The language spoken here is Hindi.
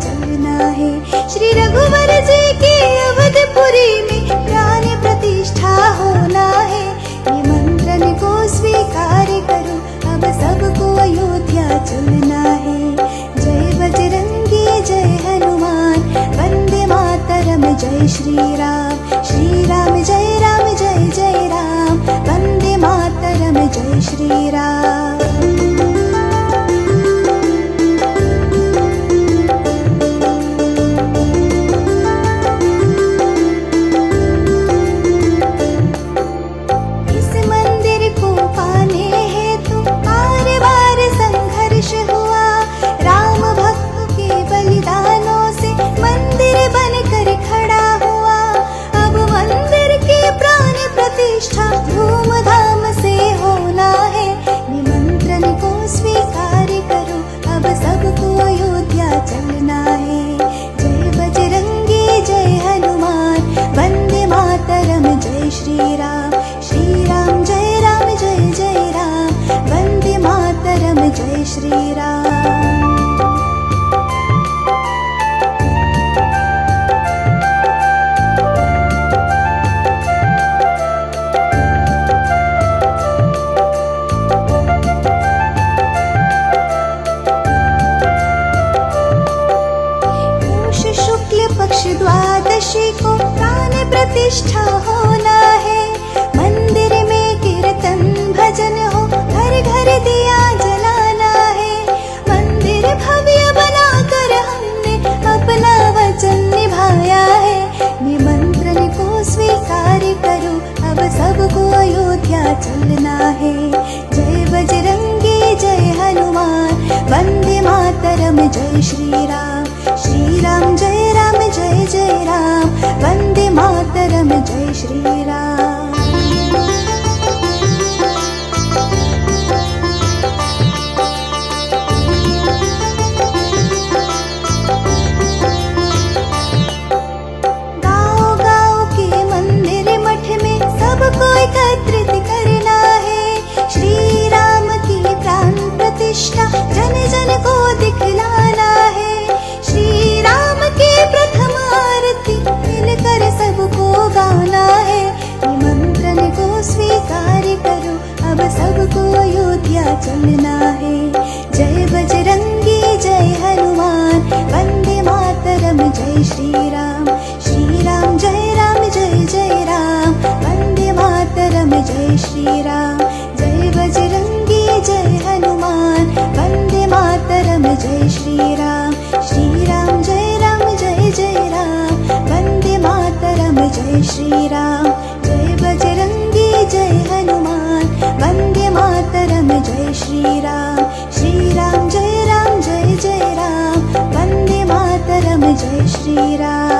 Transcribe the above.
चलना है। श्री रघुवर जी की अवधपुरी में प्राण प्रतिष्ठा होना है। निमंत्रण को स्वीकार करो, अब सबको अयोध्या चलना है। जय बजरंगी जय हनुमान, वंदे मातरम जय श्री राम। श्री राम जय राम जय जय राम, वंदे मातरम जय श्री राम। धूमधाम से होना है, निमंत्रण को स्वीकार करो, अब सबको अयोध्या चलना है। जय बजरंगी जय हनुमान, वंदे मातरम जय श्री राम। श्री राम जय जय राम, वंदे मातरम जय श्री राम। द्वादशी को प्राण प्रतिष्ठा होना है। मंदिर में कीर्तन भजन हो, घर घर दिया जलाना है। मंदिर भव्य बनाकर हमने अपना वचन निभाया है। निमंत्रण को स्वीकार करो, अब सबको अयोध्या चलना है। जय बजरंगी जय हनुमान, वंदे मातरम जय श्री राम। श्री राम जय जय राम, वंदे मातरम जय श्री राम। गाँव-गाँव के मंदिर मठ में सबको एकत्रित करना है। श्री राम की प्राण प्रतिष्ठा जन जन को दिखलाना है। श्री राम की प्रथम आरती मिलकर सबको गाना है। निमंत्रण को स्वीकार करो, अब सबको अयोध्या चलना है। जय बजरंगी जय हनुमान, वंदे मातरम जय श्री राम। श्री राम जय जय राम, वंदे मातरम जय श्री राम। जय बजरंगी जय हनुमान, वंदे मातरम जय श्री राम। श्री राम जय जय राम, वंदे मातरम जय श्री राम। जय बजरंगी जय हनुमान, वंदे मातरम जय श्री राम। श्री राम जय जय राम, वंदे मातरम जय श्री राम।